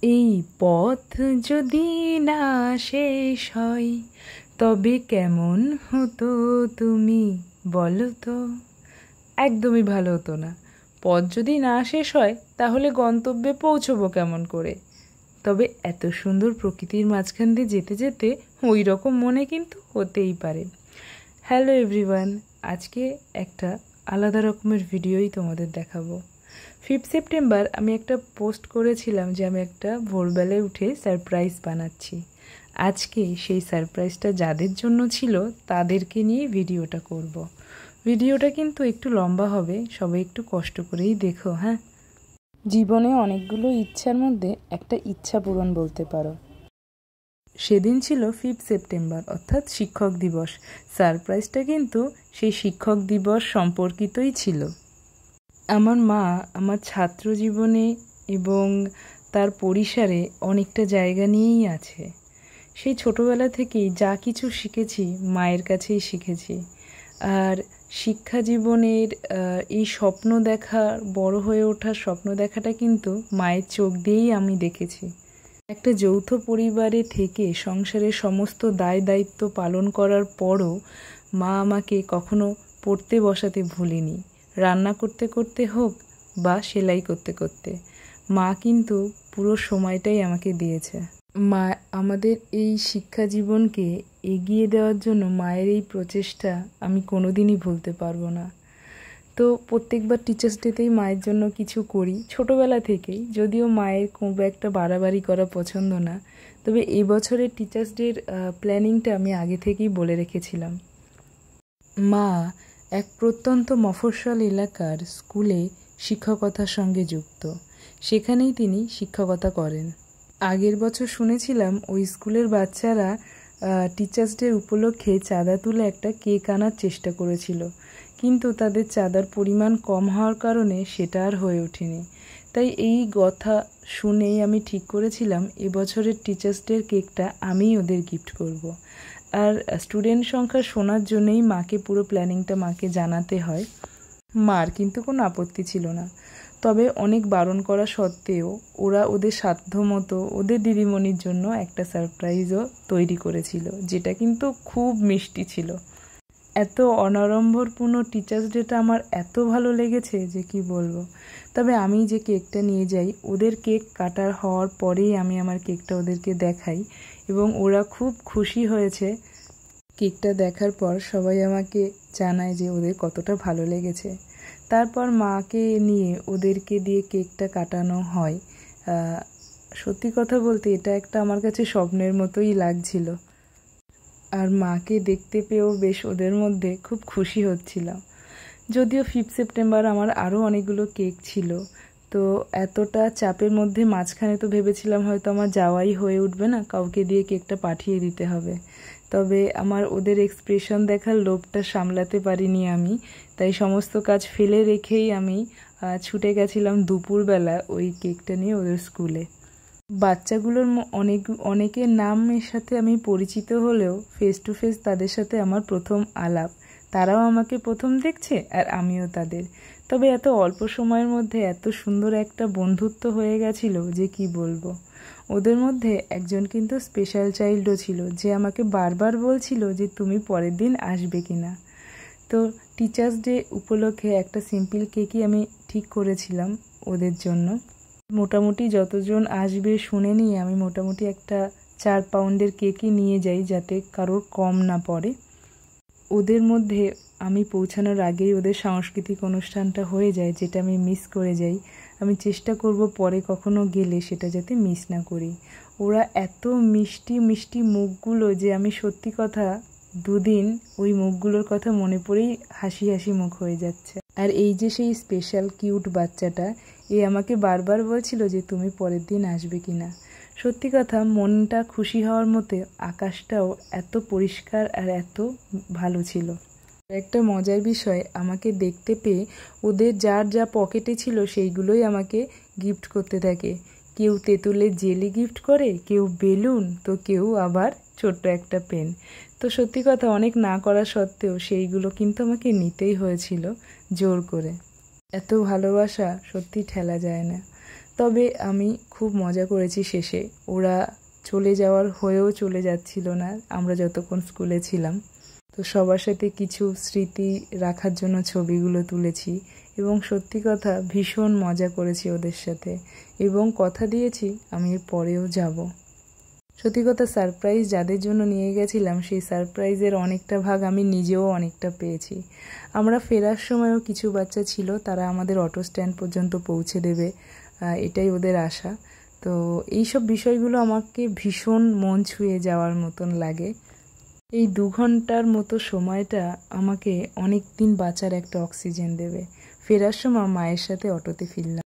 এই পথ যদি না শেষ হয় তবে কেমন হতো তুমি বলো তো। একদমই ভালো হতো না। পথ যদি না শেষ হয় তাহলে গন্তব্যে পৌঁছবো কেমন করে। তবে এত সুন্দর প্রকৃতির মাঝখান দিয়ে যেতে যেতে ওই রকম মনে কিন্তু হতেই পারে। হ্যালো এভরিওয়ান, আজকে একটা আলাদা রকমের ভিডিওই তোমাদের দেখাবো। 5 সেপ্টেম্বর আমি একটা পোস্ট করেছিলাম যে আমি একটা ভোরবেলায় উঠে সারপ্রাইজ বানাচ্ছি। আজকে সেই সারপ্রাইজটা যাদের জন্য ছিল তাদেরকে নিয়ে ভিডিওটা করব। ভিডিওটা কিন্তু একটু লম্বা হবে, সবাই একটু কষ্ট করেই দেখো। হ্যাঁ, জীবনে অনেকগুলো ইচ্ছার মধ্যে একটা ইচ্ছা পূরণ বলতে পারো। সেদিন ছিল 5 সেপ্টেম্বর অর্থাৎ শিক্ষক দিবস। সারপ্রাইজটা কিন্তু সেই শিক্ষক দিবস সম্পর্কিতই ছিল। আমার মা আমার ছাত্র জীবনে এবং তার পরিসরে অনেকটা জায়গা নিয়েই আছে। সেই ছোটবেলা থেকেই যা কিছু শিখেছি মায়ের কাছেই শিখেছি। আর শিক্ষা জীবনের এই স্বপ্ন দেখা, বড় হয়ে ওঠার স্বপ্ন দেখাটা কিন্তু মায়ের চোখ দিয়েই আমি দেখেছি। একটা যৌথ পরিবারে থেকে সংসারের সমস্ত দায় দায়িত্ব পালন করার পরও মা আমাকে কখনো পড়তে বসাতে ভুলেনি। রান্না করতে করতে হোক বা সেলাই করতে করতে, মা কিন্তু পুরো সময়টাই আমাকে দিয়েছে। মা আমাদের এই শিক্ষা জীবনকে এগিয়ে দেওয়ার জন্য মায়ের এই প্রচেষ্টা আমি কোনোদিনই ভুলতে পারবো না। তো প্রত্যেকবার টিচার্স ডেতেই মায়ের জন্য কিছু করি ছোটোবেলা থেকেই, যদিও মায়ের খুব একটা বাড়াবাড়ি করা পছন্দ না। তবে এই বছরের টিচার্স ডের প্ল্যানিংটা আমি আগে থেকেই বলে রেখেছিলাম। মা এক প্রত্যন্ত মফস্বল এলাকার স্কুলে শিক্ষকতার সঙ্গে যুক্ত। সেখানেই তিনি শিক্ষকতা করেন। আগের বছর শুনেছিলাম ওই স্কুলের বাচ্চারা টিচার্স ডে উপলক্ষে চাঁদা তুলে একটা কেক আনার চেষ্টা করেছিল, কিন্তু তাদের চাঁদার পরিমাণ কম হওয়ার কারণে সেটা আর হয়ে ওঠেনি। তাই এই কথা শুনেই আমি ঠিক করেছিলাম এবছরের টিচার্স ডের কেকটা আমিই ওদের গিফট করব। আর স্টুডেন্ট সংখ্যা শোনার জন্যই মাকে পুরো প্ল্যানিংটা মাকে জানাতে হয়। মার কিন্তু কোনো আপত্তি ছিল না। তবে অনেক বারণ করা সত্ত্বেও ওরা ওদের সাধ্যমতো ওদের দিদিমণির জন্য একটা সারপ্রাইজও তৈরি করেছিল, যেটা কিন্তু খুব মিষ্টি ছিল। এত অনাড়ম্বরপূর্ণ টিচার্স ডেটা আমার এত ভালো লেগেছে যে কি বলবো। তবে আমি যে কেকটা নিয়ে যাই, ওদের কেক কাটার হওয়ার পরেই আমি আমার কেকটা ওদেরকে দেখাই এবং ওরা খুব খুশি হয়েছে। কেকটা দেখার পর সবাই আমাকে জানায় যে ওদের কতটা ভালো লেগেছে। তারপর মাকে নিয়ে ওদেরকে দিয়ে কেকটা কাটানো হয়। সত্যি কথা বলতে এটা একটা আমার কাছে স্বপ্নের মতোই লাগছিল। আর মাকে দেখতে পেয়েও বেশ ওদের মধ্যে খুব খুশি হচ্ছিলাম। যদিও 5 সেপ্টেম্বর আমার আরও অনেকগুলো কেক ছিল, তো এতটা চাপের মধ্যে মাঝখানে তো ভেবেছিলাম হয়তো আমার যাওয়াই হয়ে উঠবে না, কাউকে দিয়ে কেকটা পাঠিয়ে দিতে হবে। তবে আমার ওদের এক্সপ্রেশন দেখার লোভটা সামলাতে পারিনি আমি, তাই সমস্ত কাজ ফেলে রেখেই আমি ছুটে গেছিলাম দুপুরবেলা ওই কেকটা নিয়ে ওদের স্কুলে। বাচ্চাগুলোর অনেকের নামের সাথে আমি পরিচিত হলেও ফেস টু ফেস তাদের সাথে আমার প্রথম আলাপ। তারাও আমাকে প্রথম দেখছে আর আমিও তাদের। তবে এত অল্প সময়ের মধ্যে এত সুন্দর একটা বন্ধুত্ব হয়ে গেছিল যে কি বলবো। ওদের মধ্যে একজন কিন্তু স্পেশাল চাইল্ডও ছিল, যে আমাকে বারবার বলছিল যে তুমি পরের দিন আসবে কিনা। তো টিচার্স ডে উপলক্ষে একটা সিম্পল কেকই আমি ঠিক করেছিলাম ওদের জন্য। মোটামুটি যতজন আসবে শুনে নিয়ে আমি মোটামুটি একটা 4 পাউন্ডের কেকই নিয়ে যাই, যাতে কারোর কম না পড়ে। ওদের মধ্যে আমি পৌঁছানোর আগেই ওদের সাংস্কৃতিক অনুষ্ঠানটা হয়ে যায়, যেটা আমি মিস করে যাই। আমি চেষ্টা করব পরে কখনো গেলে সেটা যাতে মিস না করি। ওরা এত মিষ্টি মিষ্টি মুখগুলো যে আমি সত্যি কথা 2 দিন ওই মুখগুলোর কথা মনে পড়েই হাসি হাসি মুখ হয়ে যাচ্ছে। আর এই যে সেই স্পেশাল কিউট বাচ্চাটা, এ আমাকে বারবার বলছিল যে তুমি পরের দিন আসবে কিনা। সত্যি কথা মনটা খুশি হওয়ার মতো আকাশটাও এত পরিষ্কার আর এত ভালো ছিল। একটা মজার বিষয়, আমাকে দেখতে পেয়ে ওদের যার যা পকেটে ছিল সেইগুলোই আমাকে গিফট করতে থাকে। কেউ তেঁতুলের জেলি গিফট করে, কেউ বেলুন, তো কেউ আবার ছোট্ট একটা পেন। তো সত্যি কথা অনেক না করা সত্ত্বেও সেইগুলো কিন্তু আমাকে নিতেই হয়েছিল জোর করে। এত ভালোবাসা সত্যি ঠেলা যায় না। তবে আমি খুব মজা করেছি শেষে। ওরা চলে যাওয়ার হয়েও চলে যাচ্ছিল না আমরা যতক্ষণ স্কুলে ছিলাম। তো সবার সাথে কিছু স্মৃতি রাখার জন্য ছবিগুলো তুলেছি এবং সত্যি কথা ভীষণ মজা করেছি ওদের সাথে এবং কথা দিয়েছি আমি এর পরেও যাব। সত্যি কথা সারপ্রাইজ যাদের জন্য নিয়ে গেছিলাম সেই সারপ্রাইজের অনেকটা ভাগ আমি নিজেও অনেকটা পেয়েছি। আমরা ফেরার সময়ও কিছু বাচ্চা ছিল, তারা আমাদের অটো স্ট্যান্ড পর্যন্ত পৌঁছে দেবে, এটাই ওদের আশা। তো এইসব বিষয়গুলো আমাকে ভীষণ মন ছুঁয়ে যাওয়ার মতন লাগে। এই 2 ঘন্টার মতো সময়টা আমাকে অনেক দিন বাঁচার একটা অক্সিজেন দেবে। ফেরার সময় মায়ের সাথে অটোতে ফিরলাম।